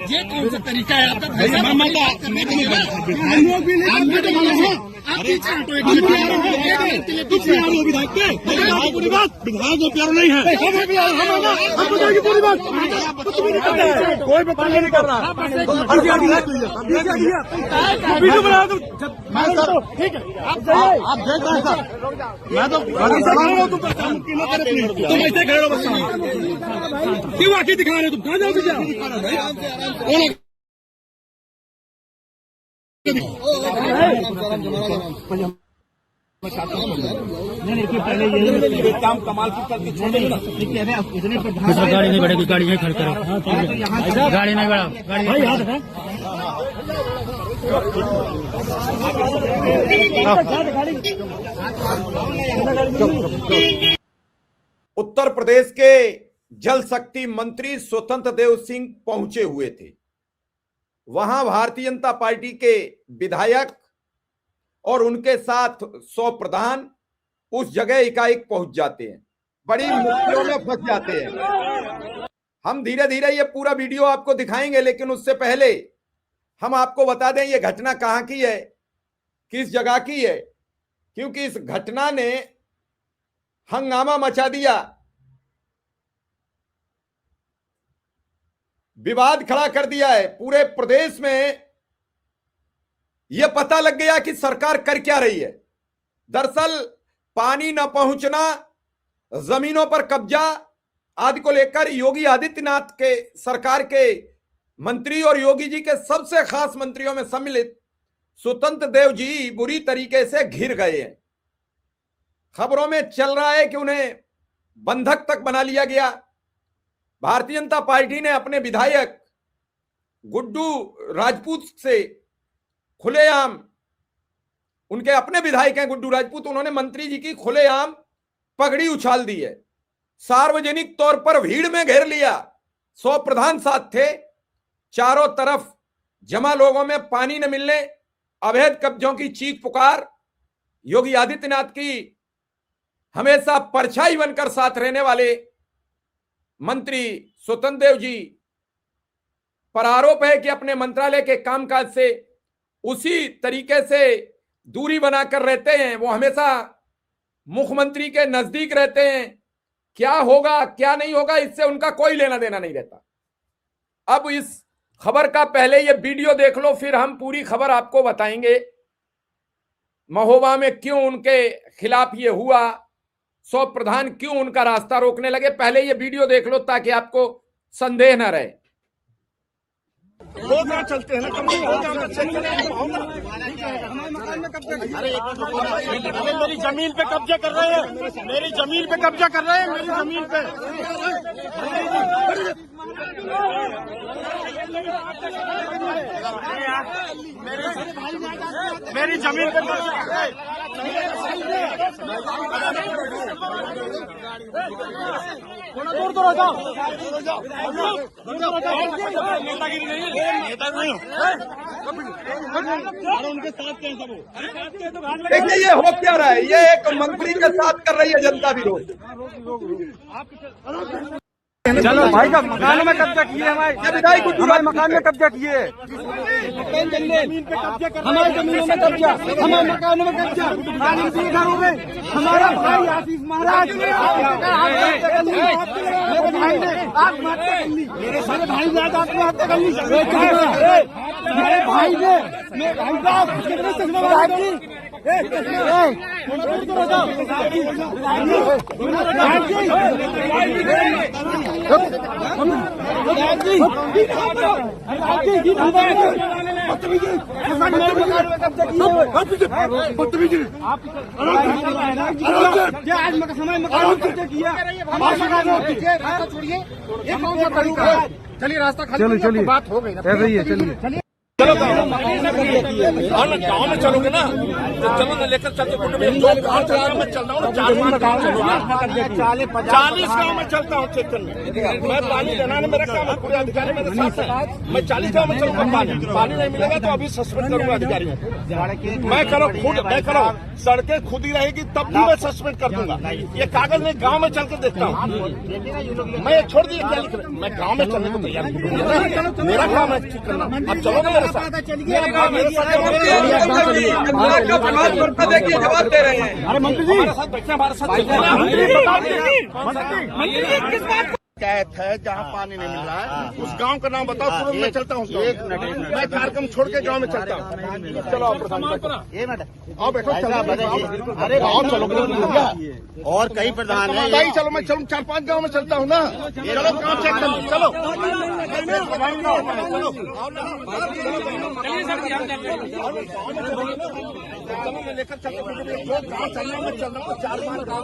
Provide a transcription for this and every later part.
ये कौन सा तरीका है आपका? आप पीछे हटो, विधायक को प्यार नहीं है। पूरी बात कोई बताने नहीं कर रहा। वीडियो बना दो। ठीक है, आप देख रहे हैं सर, मैं तो चला रहा हूँ, तुम ऐसे खड़े हो, बस क्यों आके दिखा रहे हो? तुम कहाँ जाओगे? नहीं, पहले ये काम कमाल की करके छोड़े ना, इतने गाड़ी नहीं बढ़ेगी, गाड़ी नहीं खड़ करो, गाड़ी नहीं बढ़ाओ, गाड़ी याद है। उत्तर प्रदेश के जल शक्ति मंत्री स्वतंत्र देव सिंह पहुंचे हुए थे। वहां भारतीय जनता पार्टी के विधायक और उनके साथ 100 प्रधान उस जगह एकाएक पहुंच जाते हैं, बड़ी मुश्किलों में फंस जाते हैं। हम धीरे धीरे ये पूरा वीडियो आपको दिखाएंगे, लेकिन उससे पहले हम आपको बता दें ये घटना कहां की है, किस जगह की है, क्योंकि इस घटना ने हंगामा मचा दिया, विवाद खड़ा कर दिया है। पूरे प्रदेश में यह पता लग गया कि सरकार कर क्या रही है। दरअसल पानी न पहुंचना, जमीनों पर कब्जा आदि को लेकर योगी आदित्यनाथ के सरकार के मंत्री और योगी जी के सबसे खास मंत्रियों में सम्मिलित स्वतंत्र देव जी बुरी तरीके से घिर गए हैं। खबरों में चल रहा है कि उन्हें बंधक तक बना लिया गया। भारतीय जनता पार्टी ने अपने विधायक गुड्डू राजपूत से खुलेआम, उनके अपने विधायक हैं गुड्डू राजपूत, उन्होंने मंत्री जी की खुलेआम पगड़ी उछाल दी है। सार्वजनिक तौर पर भीड़ में घेर लिया। 100 प्रधान साथ थे। चारों तरफ जमा लोगों में पानी न मिलने, अवैध कब्जों की चीख पुकार, योगी आदित्यनाथ की हमेशा परछाई बनकर साथ रहने वाले मंत्री स्वतंत्र देव जी पर आरोप है कि अपने मंत्रालय के कामकाज से उसी तरीके से दूरी बनाकर रहते हैं। वो हमेशा मुख्यमंत्री के नजदीक रहते हैं। क्या होगा क्या नहीं होगा इससे उनका कोई लेना देना नहीं रहता। अब इस खबर का पहले ये वीडियो देख लो, फिर हम पूरी खबर आपको बताएंगे। महोबा में क्यों उनके खिलाफ ये हुआ, 100 प्रधान क्यों उनका रास्ता रोकने लगे, पहले ये वीडियो देख लो ताकि आपको संदेह न रहे। चलते हैं ना, मेरी जमीन पे कब्जा कर रहे हैं, मेरी जमीन पे कब्जा कर रहे हैं, मेरी जमीन पे मेरी जमीन पे दूर दूर हो जाओ, नेतागिरी नहीं है, नेता नहीं हो। उनके साथ कैसे वो देखिए ये हो क्या रहा है, ये एक मंत्री के साथ कर रही है जनता विरोध। चलो भाई का मकानों में कब्जा किए, हमारे मकान में कब्जा किए, जमीन पे कब्जा कर, हमारे जमीनों में कब्जा, हमारे मकानों में कब्जा, घरों में। हमारा भाई आशीष महाराज मेरे भाई ने आत्महत्या कर ली, मेरे भाई ने आत्महत्या कर ली, मेरे भाई ने, मेरे भाई साहब कितने चश्मा चलिए रास्ता खाली, चलिए बात हो गई ना, चलिए चलिए चलो और गाँव में चलोगे ना तो चलो ना लेकर चलते कुंड में जो गाँव चल रहा मैं चल रहा हूँ 4-5 गाँव चलूंगा 40 गाँव में चलता हूँ चेतन में मैं पानी देना मेरा काम है पूरे अधिकारी मेरे साथ है मैं 40 गाँव में चलूंगा पानी नहीं मिलेगा तो अभी सस्पेंड करूंगा अधिकारियों को मैं करो खुद मैं करो सड़कें खुद ही रहेगी तब भी मैं सस्पेंड कर दूंगा ये कागज में गाँव में चल के देखता हूँ मैं छोड़ दिया क्या लिख रहा मैं गाँव में चलने को तैयार हूँ मेरा काम है ठीक करना अब चलो ना मेरे साथ देखिए जवाब दे रहे हैं अरे मंत्री जी हमारे साथ बैठे हमारे साथ कैद है जहाँ पानी नहीं मिल रहा है उस गांव का नाम बताओ तुरंत मैं चलता हूँ मैं कार्यक्रम छोड़ के गांव में चलता हूँ चलो आओ बैठो अरे गाँव चलो और कई प्रधान है भाई चलो मैं चलूँ 4-5 गांव में चलता हूँ ना चलो गाँव चेक कर चलो चलो मैं लेकर चलता गाँव चलना मैं चल रहा हूँ 4-5 गाँव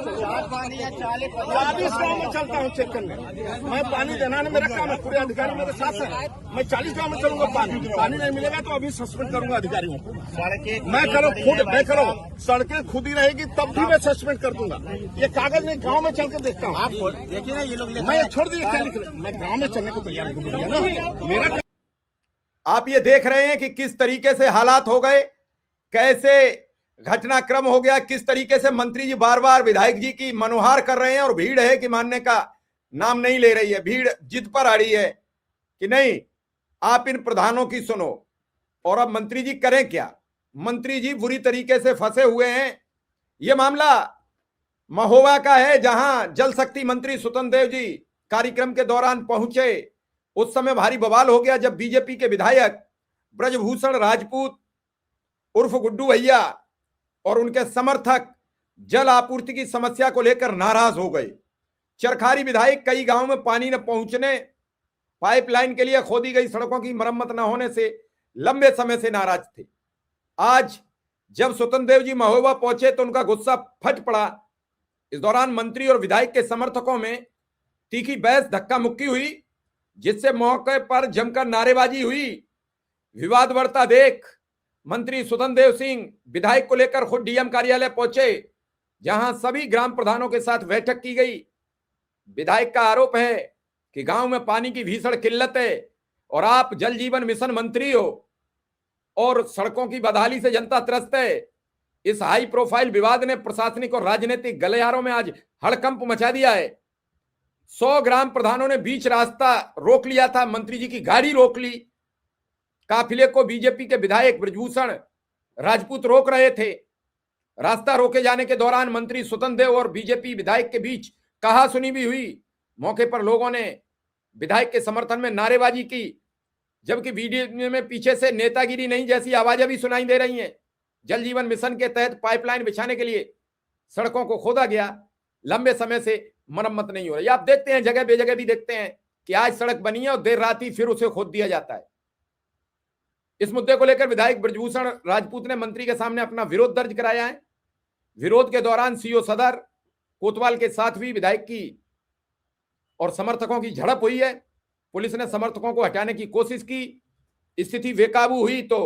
40 गाँव में चलता हूँ चेक करने मैं पानी देना है मेरा काम है पूरे अधिकारी मेरे साथ है मैं 40 गाँव में चलूंगा पानी नहीं मिलेगा तो अभी सस्पेंड करूंगा अधिकारियों को मैं करो खुद मैं करो सड़कें खुद ही रहेगी तब भी मैं सस्पेंड कर दूंगा ये कागज में गाँव में चल के देखता हूँ आप देखिए ना ये लोग मैं छोड़ दिया क्या लिख रहे मैं गाँव में चलने को तैयार हूँ मेरा आप ये देख रहे हैं कि किस तरीके से हालात हो गए, कैसे घटनाक्रम हो गया, किस तरीके से मंत्री जी बार बार विधायक जी की मनोहार कर रहे हैं और भीड़ है कि मानने का नाम नहीं ले रही है, भीड़ जिद पर आ रही है कि नहीं आप इन प्रधानों की सुनो। और अब मंत्री जी करें क्या? मंत्री जी बुरी तरीके से फंसे हुए हैं। यह मामला महोबा का है जहां जल शक्ति मंत्री स्वतंत्र देव जी कार्यक्रम के दौरान पहुंचे। उस समय भारी बवाल हो गया जब बीजेपी के विधायक ब्रजभूषण राजपूत उर्फ गुड्डू भैया और उनके समर्थक जल आपूर्ति की समस्या को लेकर नाराज हो गए। चरखारी विधायक कई गांवों में पानी न पहुंचने, पाइपलाइन के लिए खोदी गई सड़कों की मरम्मत न होने से लंबे समय से नाराज थे। आज जब स्वतंत्र देव जी महोबा पहुंचे तो उनका गुस्सा फट पड़ा। इस दौरान मंत्री और विधायक के समर्थकों में तीखी बहस धक्का मुक्की हुई, जिससे मौके पर जमकर नारेबाजी हुई। विवाद बढ़ता देख मंत्री स्वतंत्र देव सिंह विधायक को लेकर खुद डीएम कार्यालय पहुंचे, जहां सभी ग्राम प्रधानों के साथ बैठक की गई। विधायक का आरोप है कि गांव में पानी की भीषण किल्लत है और आप जल जीवन मिशन मंत्री हो और सड़कों की बदहाली से जनता त्रस्त है। इस हाई प्रोफाइल विवाद ने प्रशासनिक और राजनीतिक गलियारों में आज हड़कंप मचा दिया है। 100 ग्राम प्रधानों ने बीच रास्ता रोक लिया था, मंत्री जी की गाड़ी रोक ली। काफिले को बीजेपी के विधायक ब्रजभूषण राजपूत रोक रहे थे। रास्ता रोके जाने के दौरान मंत्री स्वतंत्र देव और बीजेपी विधायक के बीच कहासुनी भी हुई। मौके पर लोगों ने विधायक के समर्थन में नारेबाजी की, जबकि वीडियो में पीछे से नेतागिरी नहीं जैसी आवाजें भी सुनाई दे रही हैं। जल जीवन मिशन के तहत पाइपलाइन बिछाने के लिए सड़कों को खोदा गया, लंबे समय से मरम्मत नहीं हो रही। आप देखते हैं जगह बेजगह भी देखते हैं कि आज सड़क बनी है और देर रात ही फिर उसे खोद दिया जाता है। इस मुद्दे को लेकर विधायक ब्रजभूषण राजपूत ने मंत्री के सामने अपना विरोध दर्ज कराया है। विरोध के दौरान सीओ सदर कोतवाल के साथ भी विधायक की और समर्थकों की झड़प हुई है। पुलिस ने समर्थकों को हटाने की कोशिश की, स्थिति बेकाबू हुई तो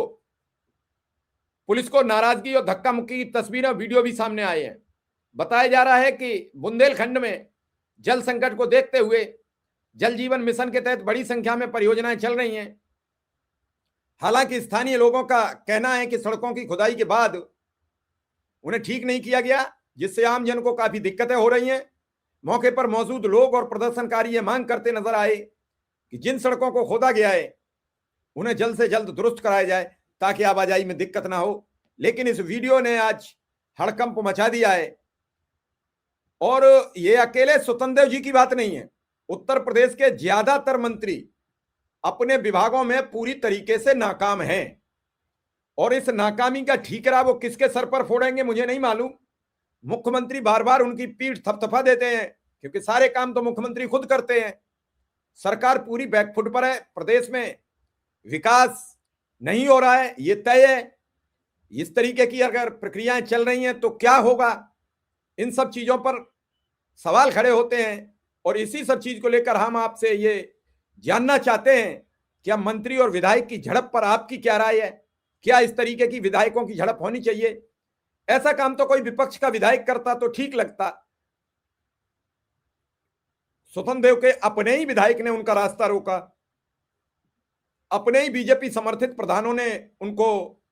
पुलिस को नाराजगी और धक्का मुक्की की तस्वीरें और वीडियो भी सामने आए हैं। बताया जा रहा है कि बुंदेलखंड में जल संकट को देखते हुए जल जीवन मिशन के तहत बड़ी संख्या में परियोजनाएं चल रही हैं। हालांकि स्थानीय लोगों का कहना है कि सड़कों की खुदाई के बाद उन्हें ठीक नहीं किया गया, जिससे आम जन को काफी दिक्कतें हो रही हैं। मौके पर मौजूद लोग और प्रदर्शनकारी ये मांग करते नजर आए कि जिन सड़कों को खोदा गया है उन्हें जल्द से जल्द दुरुस्त कराया जाए ताकि आवाजाही में दिक्कत ना हो। लेकिन इस वीडियो ने आज हड़कंप मचा दिया है। और ये अकेले स्वतंत्र देव जी की बात नहीं है, उत्तर प्रदेश के ज्यादातर मंत्री अपने विभागों में पूरी तरीके से नाकाम हैं और इस नाकामी का ठीकरा वो किसके सर पर फोड़ेंगे मुझे नहीं मालूम। मुख्यमंत्री बार बार उनकी पीठ थपथपा देते हैं क्योंकि सारे काम तो मुख्यमंत्री खुद करते हैं। सरकार पूरी बैकफुट पर है, प्रदेश में विकास नहीं हो रहा है, ये तय है। इस तरीके की अगर प्रक्रियाएं चल रही हैं तो क्या होगा, इन सब चीजों पर सवाल खड़े होते हैं। और इसी सब चीज को लेकर हम आपसे ये जानना चाहते हैं कि अब मंत्री और विधायक की झड़प पर आपकी क्या राय है। क्या इस तरीके की विधायकों की झड़प होनी चाहिए? ऐसा काम तो कोई विपक्ष का विधायक करता तो ठीक लगता। स्वतंत्र देव के अपने ही विधायक ने उनका रास्ता रोका, अपने ही बीजेपी समर्थित प्रधानों ने उनको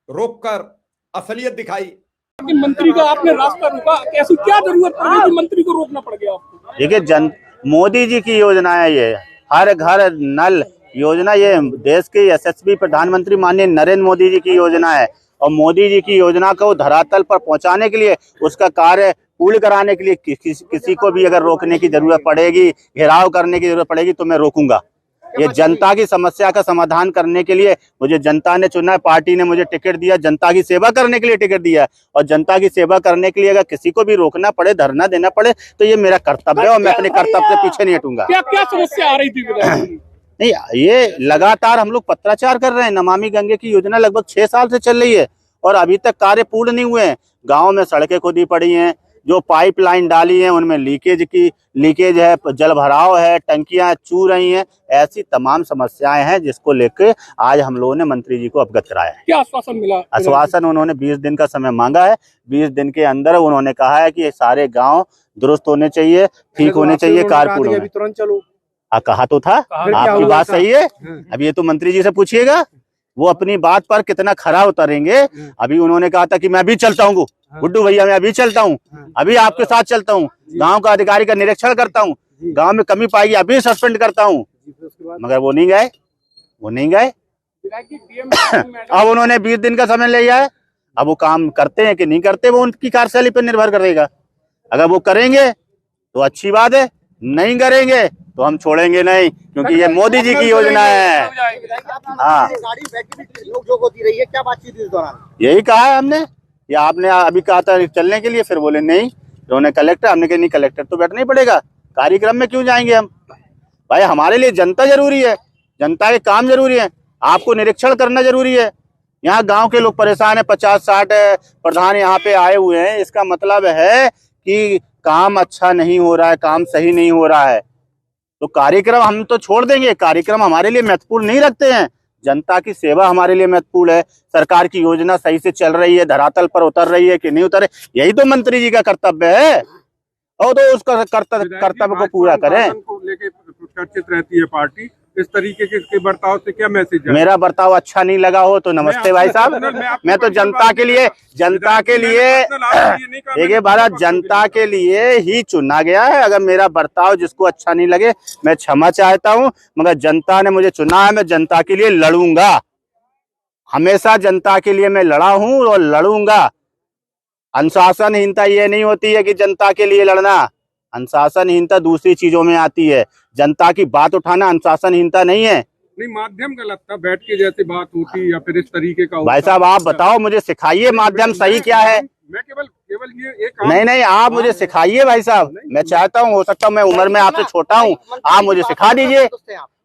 रोककर असलियत दिखाई। मंत्री का आपने रास्ता रोका, ऐसी क्या जरूरत पड़ गई कि मंत्री को रोकना पड़ गया आपको? देखिए, मोदी जी की योजना है ये, हर घर नल योजना, ये देश के यशस्वी प्रधानमंत्री माननीय नरेंद्र मोदी जी की योजना है। और मोदी जी की योजना को धरातल पर पहुंचाने के लिए, उसका कार्य पूर्ण कराने के लिए किसी को भी अगर रोकने की जरूरत पड़ेगी, घेराव करने की जरूरत पड़ेगी, तो मैं रोकूंगा। ये जनता की समस्या का समाधान करने के लिए मुझे जनता ने चुना है, पार्टी ने मुझे टिकट दिया, जनता की सेवा करने के लिए टिकट दिया है। और जनता की सेवा करने के लिए अगर किसी को भी रोकना पड़े, धरना देना पड़े, तो ये मेरा कर्तव्य है और मैं अपने कर्तव्य से पीछे नहीं हटूंगा। क्या क्या समस्या आ रही थी? नहीं, ये लगातार हम लोग पत्राचार कर रहे हैं। नमामि गंगे की योजना लगभग 6 साल से चल रही है और अभी तक कार्य पूर्ण नहीं हुए हैं। गाँव में सड़कें खोदी पड़ी हैं, जो पाइपलाइन डाली है उनमें लीकेज है, जल भराव है, टंकियां चू रही हैं, ऐसी तमाम समस्याएं हैं जिसको लेकर आज हम लोगों ने मंत्री जी को अवगत कराया है। क्या आश्वासन मिला? आश्वासन उन्होंने 20 दिन का समय मांगा है। 20 दिन के अंदर उन्होंने कहा है कि ये सारे गांव दुरुस्त होने चाहिए, ठीक होने चाहिए, कारपूर्ण होने। तुरंत चलो, कहा तो था। आपकी बात सही है। अब ये तो मंत्री जी से पूछिएगा, वो अपनी बात पर कितना खरा उतरेंगे। अभी उन्होंने कहा था कि मैं भी चलता हूँ गुड्डू भैया, मैं अभी चलता हूँ, अभी आपके साथ चलता हूँ, गांव का अधिकारी का निरीक्षण करता हूँ, गांव में कमी पाएगी अभी सस्पेंड करता हूँ, मगर वो नहीं गए। अब उन्होंने 20 दिन का समय लिया है। अब वो काम करते हैं कि नहीं करते, वो उनकी कार्यशैली पर निर्भर करेगा। अगर वो करेंगे तो अच्छी बात है, नहीं करेंगे तो हम छोड़ेंगे नहीं, क्योंकि ये मोदी जी की योजना है। हाँ, नोक-झोंक होती रही है, क्या बातचीत इस दौरान? यही कहा है हमने, या आपने अभी कहा था चलने के लिए, फिर बोले नहीं, उन्होंने कलेक्टर, हमने कहा नहीं कलेक्टर तो बैठना ही पड़ेगा, कार्यक्रम में क्यों जाएंगे हम? भाई हमारे लिए जनता जरूरी है, जनता के काम जरूरी है, आपको निरीक्षण करना जरूरी है। यहाँ गांव के लोग परेशान है, 50-60 प्रधान यहाँ पे आए हुए हैं, इसका मतलब है कि काम अच्छा नहीं हो रहा है, काम सही नहीं हो रहा है। तो कार्यक्रम हम तो छोड़ देंगे, कार्यक्रम हमारे लिए महत्वपूर्ण नहीं रखते हैं। जनता की सेवा हमारे लिए महत्वपूर्ण है। सरकार की योजना सही से चल रही है, धरातल पर उतर रही है कि नहीं उतर, यही तो मंत्री जी का कर्तव्य है। और तो उसका कर्तव्य को पूरा करें। लेके चर्चित रहती है पार्टी, इस तरीके के बर्ताव से क्या मैसेज है? मेरा बर्ताव अच्छा नहीं लगा हो तो नमस्ते भाई साहब, मैं तो जनता के लिए देखिए भारत जनता के लिए ही चुना गया है। अगर मेरा बर्ताव जिसको अच्छा नहीं लगे, मैं क्षमा चाहता हूं, मगर जनता ने मुझे चुना है, मैं जनता के लिए लड़ूंगा। हमेशा जनता के लिए मैं लड़ा हूं और लड़ूंगा। अनुशासनहीनता ये नहीं होती है कि जनता के लिए लड़ना, अनुशासनहीनता दूसरी चीजों में आती है। जनता की बात उठाना अनुशासनहीनता नहीं है। नहीं, माध्यम गलत था, बैठ के जैसे बात होती या फिर इस तरीके का। भाई साहब आप बताओ, मुझे सिखाइए माध्यम सही क्या है। मैं केवल ये एक नहीं, आप मुझे सिखाइए भाई साहब, मैं चाहता हूँ, हो सकता है मैं उम्र में आपसे छोटा हूँ, आप मुझे सिखा दीजिए,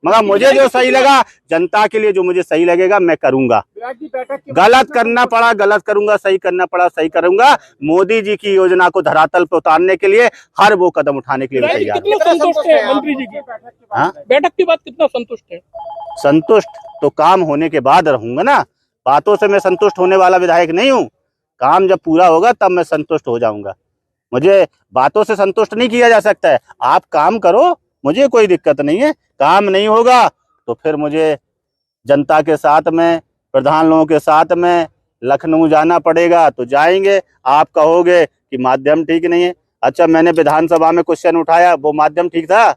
मगर मुझे जो सही लगा, जनता के लिए जो मुझे सही लगेगा मैं करूंगा। गलत करना पड़ा गलत करूंगा, सही करना पड़ा सही करूंगा। मोदी जी की योजना को धरातल पर उतारने के लिए हर वो कदम उठाने के लिए तैयार। कितना संतुष्ट है मंत्री जी की बैठक के बाद? कितना संतुष्ट है? संतुष्ट तो काम होने के बाद रहूंगा ना, बातों से मैं संतुष्ट होने वाला विधायक नहीं हूँ। काम जब पूरा होगा तब मैं संतुष्ट हो जाऊंगा। मुझे बातों से संतुष्ट नहीं किया जा सकता है। आप काम करो, मुझे कोई दिक्कत नहीं है। काम नहीं होगा तो फिर मुझे जनता के साथ में, प्रधान लोगों के साथ में लखनऊ जाना पड़ेगा, तो जाएंगे। आप कहोगे कि माध्यम ठीक नहीं है, अच्छा मैंने विधानसभा में क्वेश्चन उठाया, वो माध्यम ठीक था?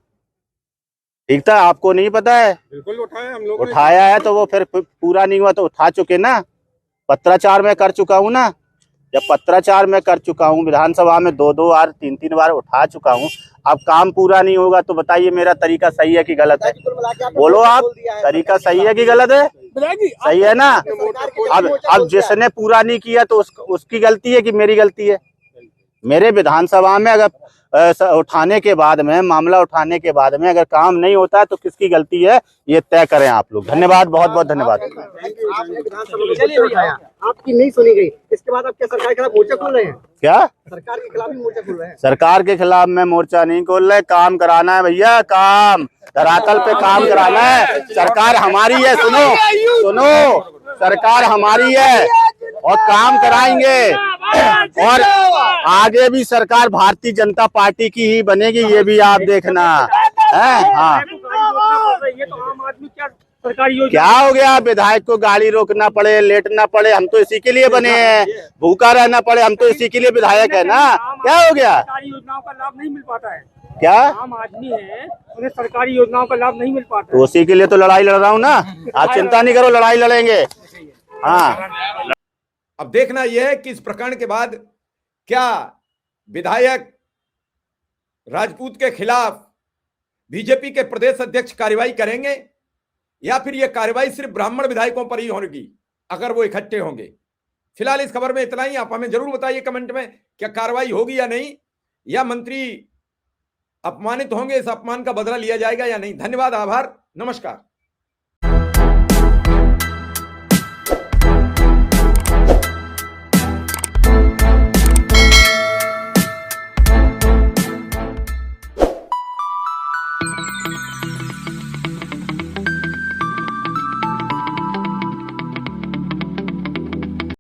आपको नहीं पता है? बिल्कुल उठाया हम लोग, उठाया है तो वो फिर पूरा नहीं हुआ तो उठा चुके ना। पत्राचार में कर चुका हूँ ना, जब पत्राचार में कर चुका हूँ, विधानसभा में 2-2 बार 3-3 बार उठा चुका हूँ। अब काम पूरा नहीं होगा तो बताइए मेरा तरीका सही है कि गलत है? बोलो आप, तरीका सही है कि गलत है? सही है ना। अब जिसने पूरा नहीं किया तो उसकी गलती है कि मेरी गलती है? मेरे विधानसभा में अगर उठाने के बाद में, मामला उठाने के बाद में अगर काम नहीं होता है तो किसकी गलती है, ये तय करें आप लोग। धन्यवाद, बहुत बहुत धन्यवाद। आपकी नहीं सुनी गई, इसके बाद आप क्या सरकार के खिलाफ मोर्चा खोल रहे हैं? क्या सरकार के खिलाफ ही मोर्चा खोल रहे हैं? सरकार के खिलाफ मैं मोर्चा नहीं खोल रहे, काम कराना है भैया, काम धरातल पे काम कराना है। सरकार हमारी है, सुनो सरकार हमारी है और काम कराएंगे, और आगे भी सरकार भारतीय जनता पार्टी की ही बनेगी, ये भी आप देखना है। हाँ, ये तो आम आदमी क्या सरकारी योजना क्या हो गया, विधायक को गाड़ी रोकना पड़े, लेटना पड़े, हम तो इसी के लिए बने हैं, भूखा रहना पड़े, हम तो इसी के लिए विधायक है ना। क्या हो गया, सरकारी योजनाओं का लाभ नहीं मिल पाता है। क्या आम आदमी है, उन्हें सरकारी योजनाओं का लाभ नहीं मिल पाता तो उसी के लिए तो लड़ाई लड़ रहा हूँ ना। आप चिंता नहीं करो, लड़ाई लड़ेंगे। हाँ, अब देखना यह है कि इस प्रकरण के बाद क्या विधायक राजपूत के खिलाफ बीजेपी के प्रदेश अध्यक्ष कार्रवाई करेंगे, या फिर यह कार्रवाई सिर्फ ब्राह्मण विधायकों पर ही होगी अगर वो इकट्ठे होंगे। फिलहाल इस खबर में इतना ही। आप हमें जरूर बताइए कमेंट में, क्या कार्रवाई होगी या नहीं, या मंत्री अपमानित होंगे, इस अपमान का बदला लिया जाएगा या नहीं। धन्यवाद, आभार, नमस्कार।